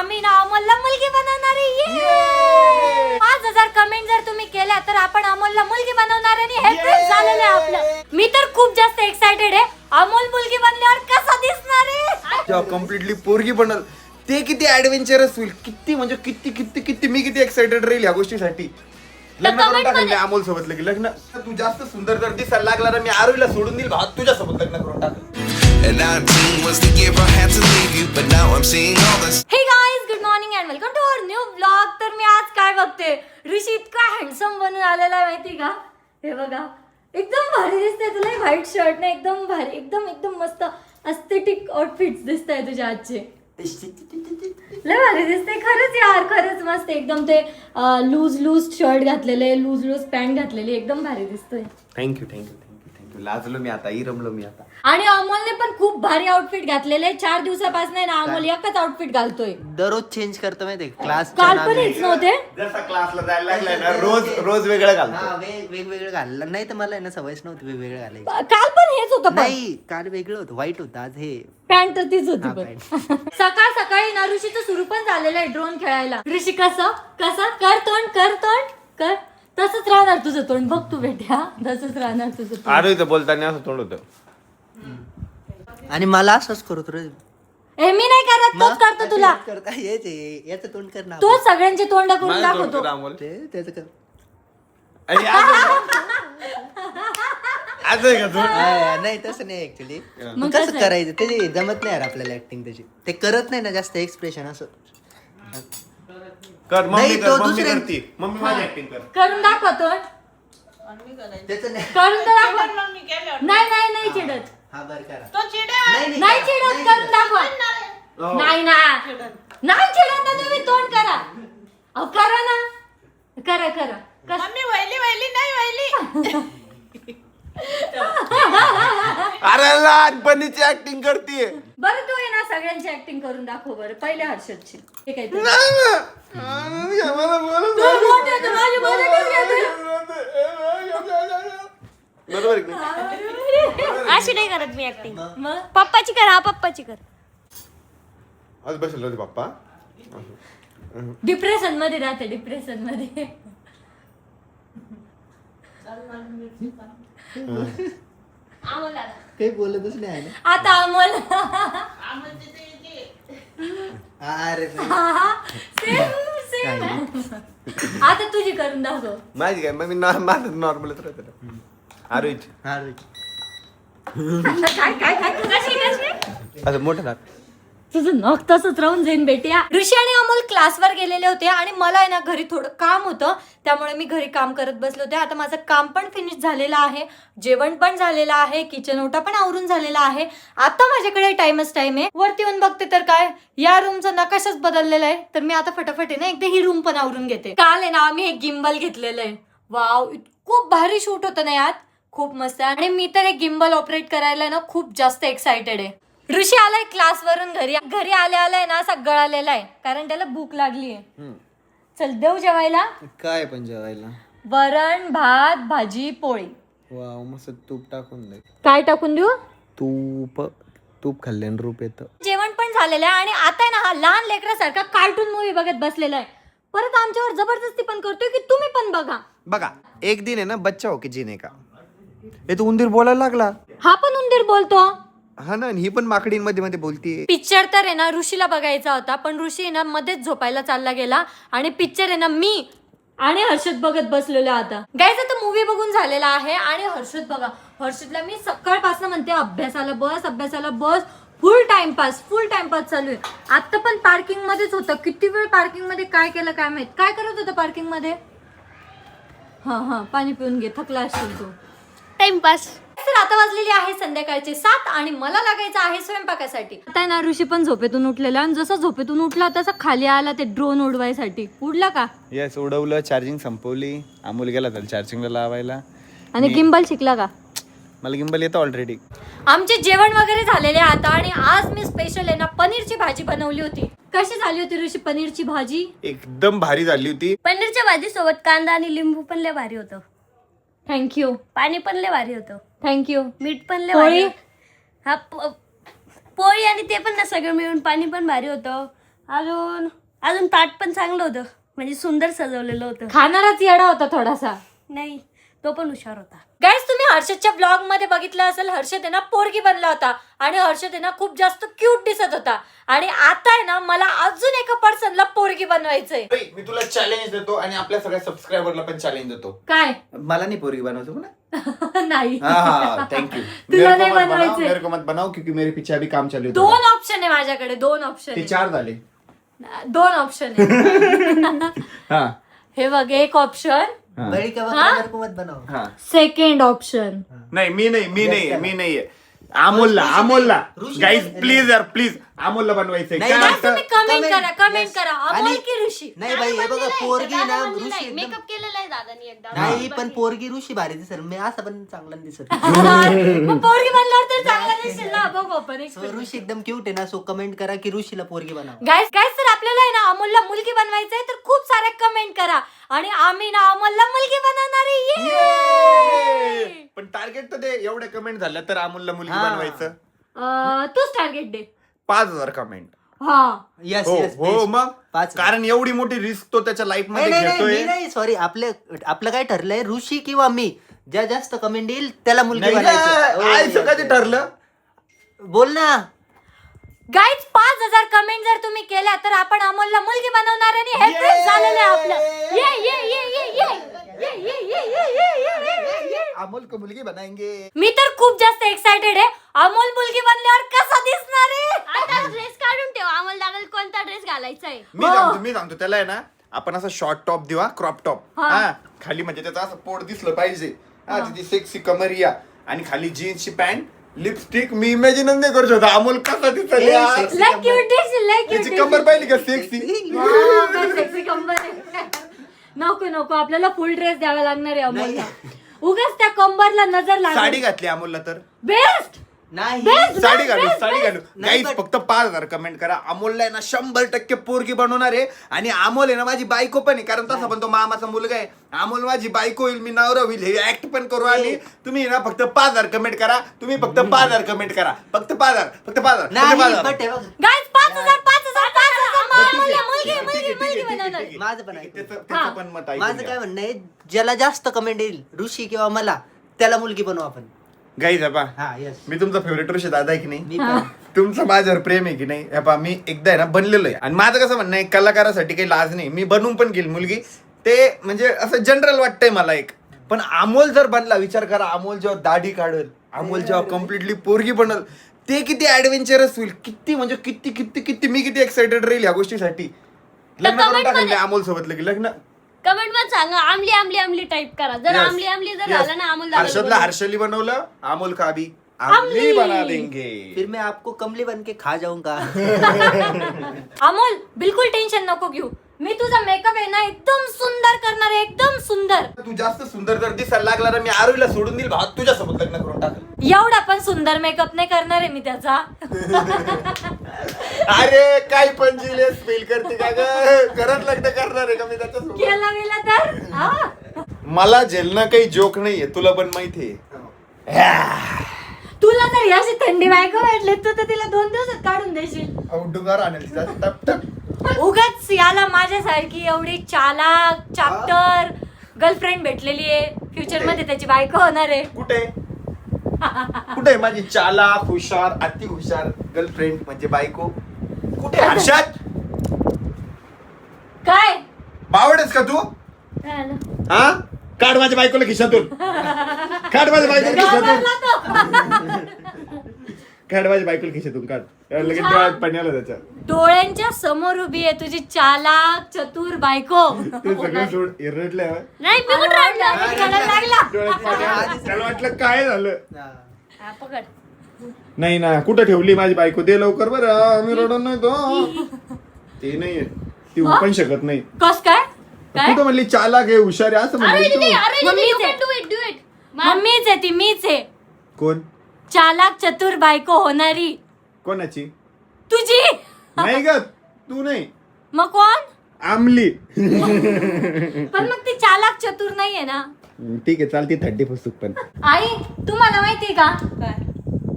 आम्ही ना अमोलला मुलगी बनवणार आहे. 5000 कमेंट जर तुम्ही केल्या तर आपण अमोलला मुलगी बनवणार आहे आणि हे फिक्स झालेलं आहे आपलं. मी तर खूप जास्त एक्साइटेड आहे. अमोल मुलगी बनल्यावर कसा दिसणार आहे? जेव्हा कम्प्लिटली पोरगी बनल ते किती ऍडव्हेंचरस होईल. किती म्हणजे किती किती किती मी किती एक्साइटेड राहील या गोष्टीसाठी. लग्न करून टाकेल मी अमोल सोबत. लग्न तू जास्त सुंदर जर दिसायला लागला ना मी आरोहीला सोडून देईल भात तुझ्या सोबत लग्न करून टाकेल. And 19 was the year I had to leave you, but now I'm seeing all this. Hey guys, good morning and welcome to our new blog. तर मी आज काय बघते, ऋषी इतका हँडसम बनून आलेला आहे माहिती का. हे बघा एकदम भारी दिसतंय तुला व्हाईट शर्ट ना. एकदम भारी, एकदम एकदम मस्त एस्थेटिक आउटफिट्स दिसताय तुझ्या आजचे. लय भारी दिसते खरंच यार, खरंच मस्त एकदम. ते लूज शर्ट घातलेले, लूज पॅन्ट घातलेली, एकदम भारी दिसतोय. Thank you thank you thank you thank you. लाजलो मी आता, इरमलो मी आता. आणि अमोलने पण खूप भारी आउटफिट घातलेले. 4 दिवसापासून ना अमोल एकच आउटफिट घालतोय. दररोज चेंज करतो माहिती क्लास. काल पण हेच नव्हते. जसा क्लासला जायला लागलाय ना रोज वेगळं घालतो. वेगवेगळं घाललं नाही तर मला आहे ना सवयच नव्हती वेगवेगळं घालायची. काल पण हेच होतं. नाही काल वेगळं होतं, व्हाईट होतं. आज हे पॅन्ट तर तीच होती. पण सकाळी ना ऋषीचं सुरू पण झालेलं आहे ड्रोन खेळायला. ऋषी कसं कर तोंड तसंच राहणार तुझं तोंड. बघ तू बेट्या, तसंच राहणार तुझं तोंड. आरोही बोलताना असं तोंड होतं. आणि मला असंच करतो रे. हे मी नाही करत, तोच करतो तुला. याचं तोंड कर ना. तो सगळ्यांचे तोंड करून दाखवतो. त्याचं कर. नाही तसं नाही ऍक्च्युली. मग कसं करायचं ते जमत नाही यार आपल्याला ऍक्टिंग त्याची. ते करत नाही ना जास्त एक्सप्रेशन असं. कर मम्मी नाही, कर, तो मम्मी दुसऱ्या- करती. मम्मी माझी ऍक्टिंग कर. करून दाखवतो. त्याचं नाही. करून तर दाखव. नाही चिडत. हा बरं करा. नाही चिडत, करून दाखवा. नाही चिडत ना तुम्ही. तोंड करा. अहो करा ना. करा. अरे लहानपणीची ऍक्टिंग करतीये. बरं तू आहे ना सगळ्यांची ऍक्टिंग करून दाखव बरं. पहिले हर्षदची. हे काय तू? नाही ना. मला बोलू तू मोठा आहे, तू माझी मदतच घेतोय. बरोबर आहे की नाही? अशी नाही करत मी ऍक्टिंग. मग पप्पाची कर. पप्पाची कर. आज बसलो होते पप्पा. डिप्रेशन मध्ये राहते. डिप्रेशन मध्ये. काही बोलतच नाही आहे ना. आता अमोल अरे सेम. आता तुझी करून दाखव. माझी काय मग माझं नॉर्मलच राहते ना. आरोहीची काय कशी असं मोठं दात. तुझं नख तसंच राहून जाईन बेट्या. ऋषी आणि अमोल क्लासवर गेलेले होते आणि मला आहे ना घरी थोडं काम होतं, त्यामुळे मी घरी काम करत बसले होते. आता माझं काम पण फिनिश झालेलं आहे, जेवण पण झालेलं आहे, किचन ओटा पण आवरून झालेला आहे. आता माझ्याकडे टाइम आहे. वरती येऊन बघते तर काय, या रूमचा नकाशाच बदललेला आहे. तर मी आता फटाफट आहे ना एकदा ही रूम पण आवरून घेते. काल आहे ना आम्ही हे गिम्बल घेतलेलं आहे. वाव, खूप भारी शूट होतं ना यात. खूप मस्त आहे. आणि मी तर एक गिम्बल ऑपरेट करायला ना खूप जास्त एक्साइटेड आहे. ऋषी आलाय क्लासवरून घरी आलाय ना असा गळालेला आहे, कारण त्याला भूक लागली आहे. चल देऊ जेवायला. काय पण जेवायला. वरण भात भाजी पोळी. वाव मस्त तूप टाकून दे. काय टाकून देऊ? तूप खाल्ल्याने रूप येतं. जेवण पण झालेलं आहे आणि आता आहे ना हा लहान लेकरासारखा कार्टून मूवी बघत बसलेला आहे. परत आमच्यावर जबरदस्ती पण करतोय की तुम्ही पण बघा. बघा एक दिन आहे ना बच्चा हो की जीने का. हे तो उंदीर बोलायला लागला. हा पण उंदीर बोलतो. हा ना, ही पण माकडींमध्ये मध्ये बोलतीये. पिक्चर तर आहे ना ऋषीला बघायचा होता, पण ऋषी ना मध्येच झोपायला चालला गेला आणि पिक्चर आहे ना मी आणि हर्षद बघत बसलेलो. आता गाईज आता मूवी बघून झालेला आहे आणि हर्षदला मी सकाळपासून म्हणते अभ्यासाला बस. फुल टाइमपास चालू आहे. आता पण पार्किंग मध्येच होतं. किती वेळ पार्किंग मध्ये काय केलं काय माहित. काय करत होतं पार्किंग मध्ये? हा पाणी पिऊन घे, थकला असशील तू. टाइमपास. तर आता वाजलेली आहे संध्याकाळचे 7 आणि मला लागायचं आहे स्वयंपाकासाठी. आता ना ऋषी पण झोपेतून उठलेला आणि जसा झोपेतून उठला तसा खाली आला ते ड्रोन उडवायसाठी. उडला का? येस उडवलं. चार्जिंग संपवली. अमोल गेला तर चार्जिंगला लावायला. आणि गिम्बल शिकला का? मला गिम्बल येतं ऑलरेडी. आमचे जेवण वगैरे झालेले आता आणि आज मी स्पेशल आहे ना पनीरची भाजी बनवली होती. कशी झाली होती ऋषी पनीरची भाजी? एकदम भारी झाली होती. पनीरच्या भाजी सोबत कांदा आणि लिंबू पण लय भारी होतं. थँक्यू. पाणी पण लय भारी होतं. थँक्यू. मीठ पण लय भारी. हा पोळी आणि ते पण ना सगळं मिळून पाणी पण भारी होतं. अजून अजून ताट पण चांगलं होतं, म्हणजे सुंदर सजवलेलं होतं. खाणाराच येडा होता थोडासा. नाही, तो पण हुशार होता. गाईस, तुम्ही हर्षदच्या ब्लॉग मध्ये बघितलं असेल, हर्षद आहे ना पोरगी बनला होता आणि हर्षद आहे ना खूप जास्त क्यूट दिसत होता. आणि आता आहे ना मला अजून एका पर्सनला पोरगी बनवायचंय. मी तुला चॅलेंज देतो आणि आपल्या सगळ्या सबस्क्रायबरला पण चॅलेंज देतो. काय? मला नाही पोरगी बनवायचं ना. नाही, हाँ थैंक यू. तुला नाही बनवायचंय. मेरे को मत बनाओ क्योंकि मेरे पीछे अभी काम चालू है. 2 ऑप्शन आहे माझ्याकडे, 2 ऑप्शन ते आहे. 4 झाले. 2 ऑप्शन आहे. हा हे बघ, एक ऑप्शन, बड़ी का बकरा मेरे को मत बनाओ. हा. Second option. नाही मी नाहीये. अमोलला ऋषी गाईज पण- प्लीज यार प्लीज अमोलला बनवायचंय. नाही, काय नाही, वाटतं? तुम्ही कमेंट comment, करा, कमेंट yes. करा, अमोल आणि- की ऋषी? नाही बाई, हे बघा पोरगी ना ऋषी एकदम मेकअप केलेला आहे दादानी एकदा. नाही, पण पोरगी ऋषी भारी दिसेल. मी असं पण चांगला नाही दिसत. मग पोरगी बनल्यावर तर चांगला दिसेल ना. बघू आपण एक So, ऋषी एकदम क्यूट आहे ना, सो कमेंट करा की ऋषीला पोरगी बनाव. गाईस तर आपल्याला आहे ना अमोलला मुलगी बनवायचंय, तर खूप सारे कमेंट करा आणि आम्ही ना अमोलला मुलगी बनवणार आहे. Yay! पण टार्गेट तर दे, एवढे कमेंट झाल्या तर अमोलला मुलगी हा. बनवायचं. तूच टार्गेट दे. 5000 कमेंट. हा, येस हो येस हो मग 5. कारण एवढी मोठी रिस्क तो त्याच्या लाईफ मध्ये घेतोय. नाही सॉरी, आपलं काय ठरलंय, ऋषी किंवा मी ज्या जास्त कमेंट येईल त्याला मुलगी नाही बनायचं. ना, आयचं कधी ठरलं? बोल ना. गाईज 5000 कमेंट जर तुम्ही केल्या तर आपण अमोलला मुलगी बनवणार आणि हे प्रूफ झालेलं आहे आपलं. ये ये ये ये ये ये ये ये ये ये ये ये. अमोल को मुलगी बनाएंगे. मी तर खूप जास्त एक्साइटेड आहे. अमोल मुलगी बनल्यावर कसा दिसणार आहे? आता ड्रेस काढून ठेव, आम्हाला दादाला कोणता ड्रेस घालायचा आहे. मी सांगतो त्याला आहे ना, आपण असं शॉर्ट टॉप देऊ, क्रॉप टॉप. हा, खाली म्हणजे त्याचं असं पोट दिसलं पाहिजे. हा, तिची सेक्सी कमरिया आणि खाली जीन्सची पॅन्ट, लिपस्टिक. मी इमॅजिनच नाही करू शकतो अमोल कसा दिसेल यार. sexy लय क्यूट दिसशील, लय क्यूट त्याची कंबर पाहिली का सेक्सी? सेक्सी कंबर आहे. नको आपल्याला फुल ड्रेस द्यावा लागणार आहे अमोलला. उगाच त्या कंबरला नजर साडी लागली. घातली अमोलला तर बेस्ट. नाही साडी घालू नाही, गाईज. but- फक्त 5000 कमेंट करा. अमोलला आहे ना 100% पोरगी बनवणार आहे. आणि अमोल आहे ना माझी बायको पण आहे, कारण तसा पण तो मामाचा मुलगा आहे. अमोल माझी बायको होईल, मी नवरा होईल, हे ऍक्ट पण करू. आणि तुम्ही ना फक्त 5000 कमेंट करा. तुम्ही फक्त 5000 कमेंट करा. फक्त 5000 नाही, but हे बघ, गाईज 5000 अमोलला मुलगी ठीक आहे, मुलगी बनवणार. माझं पण आहे. त्याचं पण मत माझं आहे. काय म्हणणं आहे, ज्याला जास्त कमेंट येईल ऋषी किंवा मला त्याला मुलगी बनवू आपण. गाईज बा, हा येस, मी तुमचा फेवरेट ऋषी दादा आहे की नाही? मी पण. तुमचं माझ्यावर प्रेम आहे की नाही? हे पहा, मी एकदा आहे ना बनलेलो आहे. आणि माझं कसं म्हणणं आहे, कलाकारासाठी काही लाज नाही, मी बनवून पण घेईल मुलगी. ते म्हणजे असं जनरल वाटतंय मला एक. पण अमोल जर बनला, विचार करा, अमोल जेव्हा दाढी काढल, अमोल जेव्हा कम्प्लिटली पोरगी बनल, ते किती ऍडव्हेंचरस होईल. किती म्हणजे किती किती किती मी किती एक्साइटेड राहील या गोष्टीसाठी. लग्न करून टाकलं अमोल सोबत, लगे लग्न. कमेंट मध्ये सांगा आमली आमली आमली टाईप करा. जर Yes. आमली आमली जर Yes. झालं ना, अमोल दादाला हर्षदला बोलू. हर्षली बनवलं, अमोल का भी आमली बना देंगे. फिर मैं आपको कमली बन के खा जाऊंगा. अमोल बिलकुल टेन्शन नको घेऊ. मी तुझा मेकअप आहे ना एकदम सुंदर करणार आहे, एकदम सुंदर. तू जास्त सुंदर जर दिसायला लागला तर मी आरोहीला सोडून देईल, भात तुझ्यासोबत लग्न करून टाकल. एवढा पण सुंदर मेकअप नाही करणार आहे मी त्याचा. अरे काय पण जिलेस फील करते का ग? करत लग्न करणार आहे का मी त्याच्यासोबत? केला गेला तर हा? मला झेलणं काही जोक नाहीये, तुला पण माहितीये. तुला जर याची थंडी बायको भेटली तू तर तिला 2 दिवसात काढून देशील. डुंगार आणेल तिचा, टप टप. उगाच याला माझ्यासारखी एवढी चालाक चाप्टर गर्लफ्रेंड भेटलेली आहे. फ्युचर मध्ये त्याची बायको होणार आहे. कुठे कुठे माझी चालाक हुशार अति हुशार गर्लफ्रेंड म्हणजे बायको? कुठे हर्षद? काय बावडेस का तू? हा, काढ माझ्या बायकोला खिशातून. काढ माझ्या बायकोला खिशातून. घाबरला तो. काढ माझ्या बायकोला खिशातून काढ. लगेच डोळ्यात पाणी आलं त्याच्या. डोळ्यांच्या समोर उभी आहे तुझी चालाक चतुर बायको. ते सगळं सोड, इरडले हवं. नाही मी कुठं रडलं? रडायला लागला. डोळ्यात पाणी आलं. त्याला वाटलं काय झालं. हा, पकड. नाही ना, कुठं ठेवली माझी बायको? दे लवकर बरं, आम्ही रडत नाही तो. ते नाहीये, ती होऊ पण शकत नाही. कस काय काय कुठं म्हणली चालाक आहे हुशार आहे असं अरे म्हणली दीदी, तू? अरे मम्मी दीदी, you ते- can do it, do it. मम्मीच आहे ती, मीच आहे. कोण? चालाक चतुर बायको होणारी कोणाची? तुझी. नाही ग, तू नाही, मग कोण? आमली. पण मग ती चालाक चतुर नाहीये ना. ठीक आहे, चालती थंडी फुसुक पण. आई तुम्हाला माहितीये का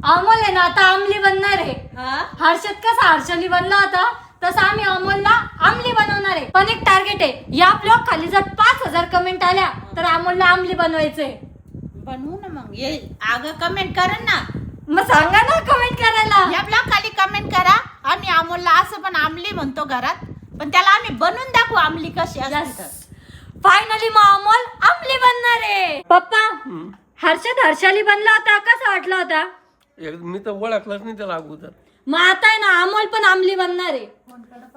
अमोल आहे ना आता आमली बनणार आहे. हर्षद कसा हर्षली बनला होता तसं आम्ही अमोलला आमली बनवणार आहे. पण एक टार्गेट आहे, या ब्लॉग खाली जर 5000 कमेंट आल्या तर अमोलला आमली बनवायचंय. बनवू ना मग ये अगं कमेंट करा ना, मग सांगा ना कमेंट करायला. या ब्लॉग खाली कमेंट करा. आम्ही अमोलला असं पण आमली म्हणतो घरात, पण त्याला आम्ही बनवून दाखवू आमली कशी असते तर. फायनली मग अमोल आमली बनणार आहे. पप्पा, हर्षाली बनला होता, कसा वाटला होता? मी तर ओळखलंच नाही त्याला अगोदर. मग आता आहे ना अमोल पण आमली बनणार आहे.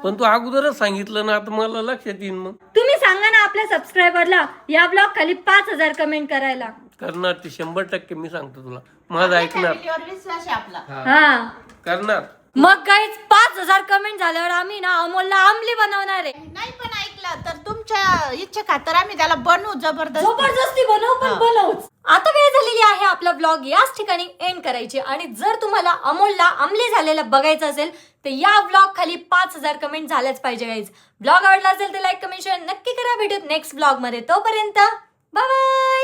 पण तू अगोदरच सांगितलं ना, आता मला लक्षात येईन. मग तुम्ही सांगा ना आपल्या सबस्क्रायबरला या ब्लॉग खाली 5000 कमेंट करायला. करणार ते 100% मी सांगतो तुला. माझं ऐकणार. फॅमिलीवर विश्वास आहे आपला. हा करणार. मग गाईज 5000 कमेंट झाल्यावर आम्ही ना अमोलला आमली बनवणार आहे. नाही पण ऐकलं तर तुमच्या इच्छे खातर आम्ही त्याला बनवू जबरदस्ती बनवू, पण बनवूच. आता वेळ झालेली आहे आपला ब्लॉग याच ठिकाणी एंड करायची. आणि जर तुम्हाला अमोलला आमली झालेला बघायचं असेल तर या ब्लॉग खाली 5000 कमेंट झाल्याच पाहिजे गाईज. ब्लॉग आवडला असेल तर लाईक कमेंट शेअर नक्की करा. भेटूत नेक्स्ट ब्लॉग मध्ये. तोपर्यंत बाय बाय.